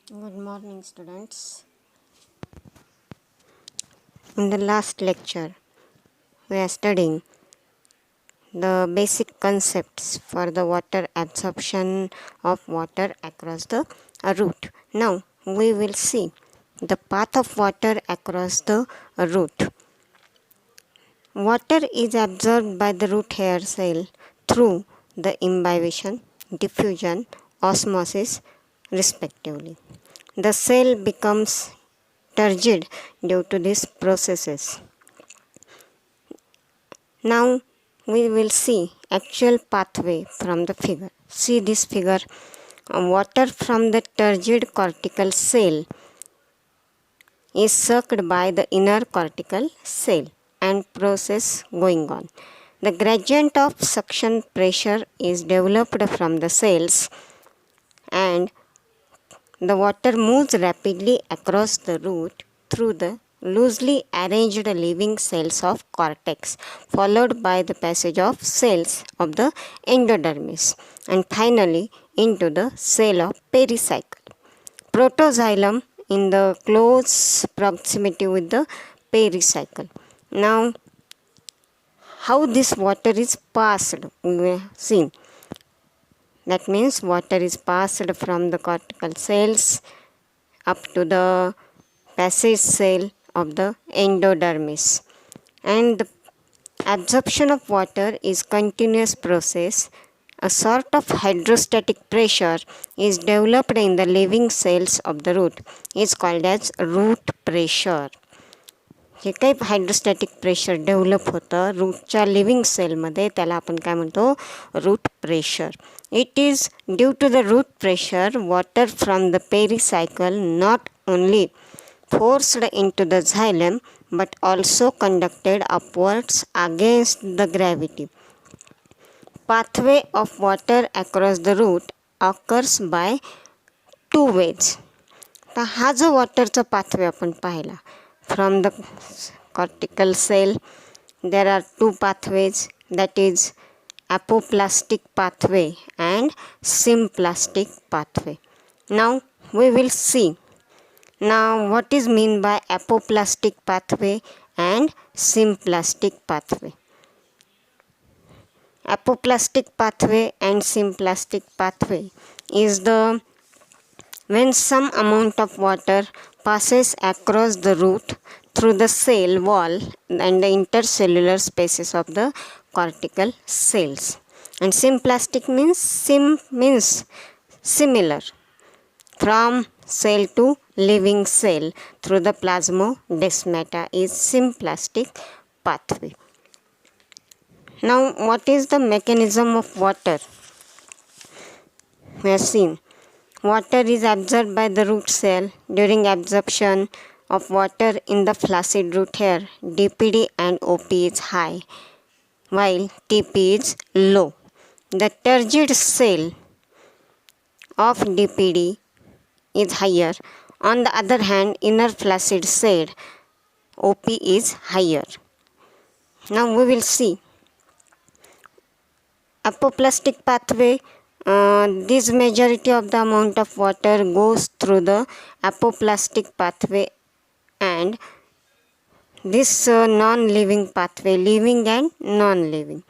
Good morning, students. In the last lecture, we are studying the basic concepts for the water absorption of water across the root. Now, we will see the path of water across the root. Water is absorbed by the root hair cell through the imbibition, diffusion, osmosis, respectively. The cell becomes turgid due to these processes. Now we will see actual pathway from the figure. See this figure. Water from the turgid cortical cell is sucked by the inner cortical cell and process going on. The gradient of suction pressure is developed from the cells and the water moves rapidly across the root through the loosely arranged living cells of cortex, followed by the passage of cells of the endodermis, and finally into the cell of pericycle. Protoxylem in the close proximity with the pericycle. Now, how this water is passed, we have seen. That means water is passed from the cortical cells up to the passage cell of the endodermis, and the absorption of water is continuous process. A sort of hydrostatic pressure is developed in the living cells of the root is called as root pressure. जे काही hydrostatic pressure develop होतं रूटच्या living सेलमध्ये त्याला आपण काय म्हणतो root pressure. It is due to the root pressure water from the pericycle not only forced into the xylem but also conducted upwards against the gravity. Pathway of water across the root occurs by two ways. तर हा जो वॉटरचा pathway आपण पाहिला from the cortical cell, there are two pathways, that is apoplastic pathway and symplastic pathway. Now we will see what is mean by apoplastic pathway and symplastic pathway. Apoplastic pathway and symplastic pathway is the when some amount of water passes across the root through the cell wall and the intercellular spaces of the cortical cells. And symplastic means similar from cell to living cell through the plasmodesmata is symplastic pathway. Now what is the mechanism of water? We have seen water is absorbed by the root cell. During absorption of water in the flaccid root hair, DPD and OP is high while TP is low. The turgid cell of DPD is higher. On the other hand, inner flaccid cell OP is higher. Now we will see apoplastic pathway. This majority of the amount of water goes through the apoplastic pathway and this non-living pathway, living and non-living.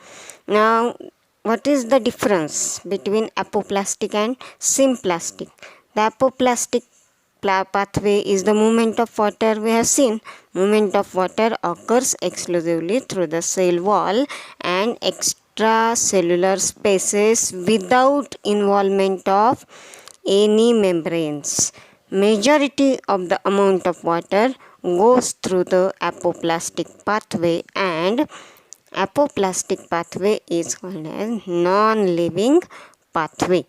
Now what is the difference between apoplastic and symplastic? The apoplastic pathway is the movement of water. We have seen movement of water occurs exclusively through the cell wall and extracellular spaces without involvement of any membranes. Majority of the amount of water goes through the apoplastic pathway and apoplastic pathway is called as non-living pathway.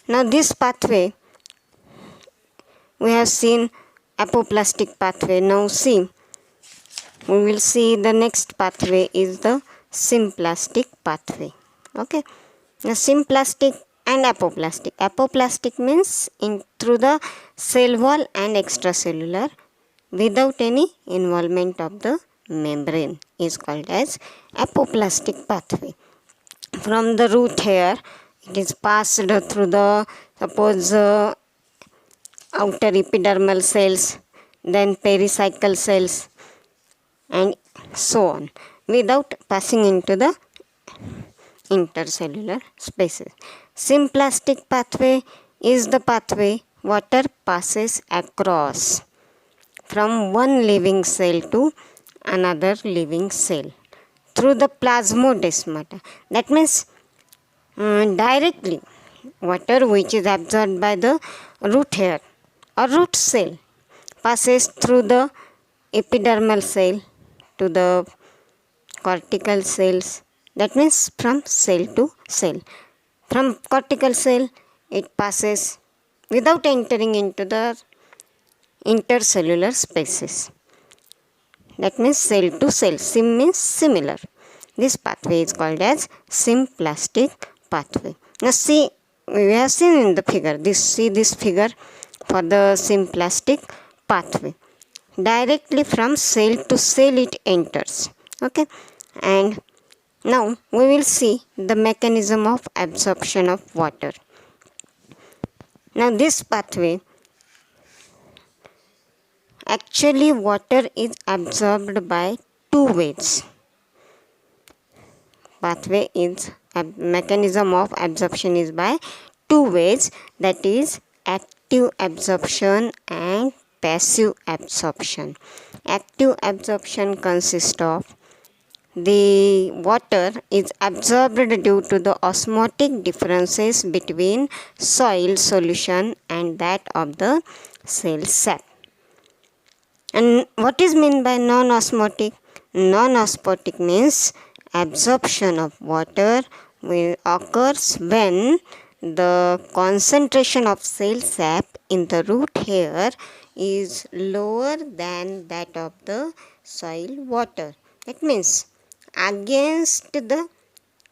Now this pathway we have seen apoplastic pathway. Now see, we will see the next pathway is the symplastic pathway. Okay, now symplastic and apoplastic. Apoplastic means in through the cell wall and extracellular without any involvement of the membrane is called as apoplastic pathway. From the root hair, It is passed through the, suppose, outer epidermal cells, then pericycle cells, and so on, without passing into the intercellular spaces. Symplastic pathway is the pathway water passes across from one living cell to another living cell through the plasmodesmata. That means directly water which is absorbed by the root hair or root cell passes through the epidermal cell to the cortical cells. That means from cell to cell. From cortical cell it passes without entering into the intercellular spaces. That means cell to cell. Sim means similar. This pathway is called as symplastic pathway. Now see, we have seen in the figure, see this figure for the symplastic pathway. Directly from cell to cell it enters. Okay, and now we will see the mechanism of absorption of water. Now this pathway, actually water is absorbed by two ways. Pathway is mechanism of absorption is by two ways, that is active absorption and passive absorption. Active absorption consists of the water is absorbed due to the osmotic differences between soil solution and that of the cell sap. And what is meant by non-osmotic? Non-osmotic means absorption of water occurs when the concentration of cell sap in the root hair is lower than that of the soil water. That means against the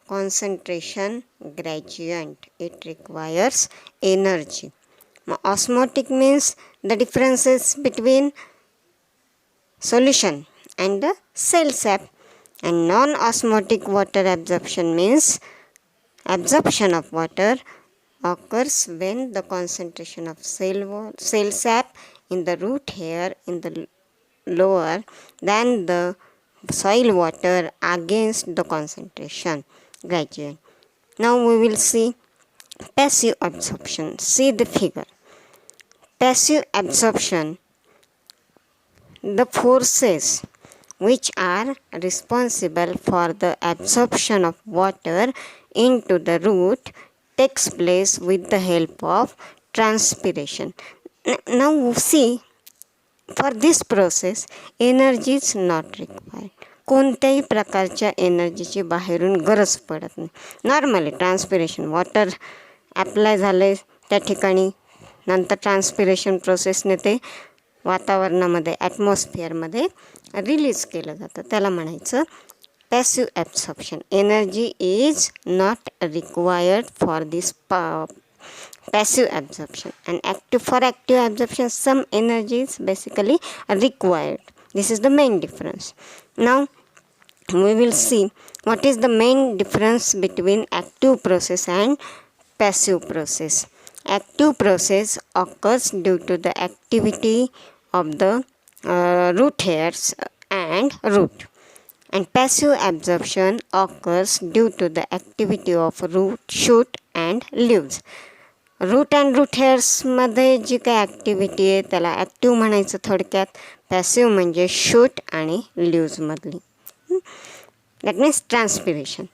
concentration gradient it requires energy. Osmotic means the differences between solution and the cell sap, and non-osmotic water absorption means absorption of water occurs when the concentration of cell sap in the root hair in the lower than the soil water against the concentration gradient. Now we will see passive absorption. See the figure. Passive absorption, the forces which are responsible for the absorption of water into the root takes place with the help of transpiration. Now see, for this process energy is not required. कोणत्याही प्रकारच्या एनर्जीची बाहेरून गरज पडत नाही. Normally transpiration water apply झाले त्या ठिकाणी, नंतर ट्रान्सपिरेशन प्रोसेसने ते वातावरणामध्ये ॲटमॉस्फिअरमध्ये रिलीज केलं जातं. त्याला म्हणायचं passive absorption. Energy is not required for this passive absorption, and for active absorption some energy is basically required. This is the main difference. Now we will see what is the main difference between active process and passive process. Active process occurs due to the activity of the root hairs and root, and passive absorption occurs due to the activity of root, shoot and leaves. Root and root हेअर्समध्ये जी काही activity आहे त्याला active म्हणायचं थोडक्यात. Passive म्हणजे shoot आणि लीव्जमधली. That means transpiration.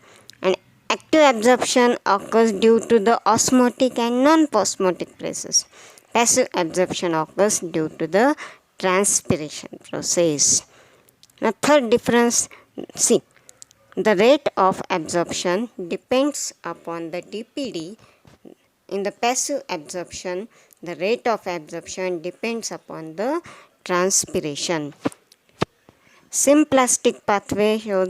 And active absorption occurs due to the osmotic and non osmotic process. Passive absorption occurs due to the transpiration process. Now third difference, see, the rate of absorption depends upon the DPD. In the passive absorption, the rate of absorption depends upon the transpiration. Symplastic pathway shows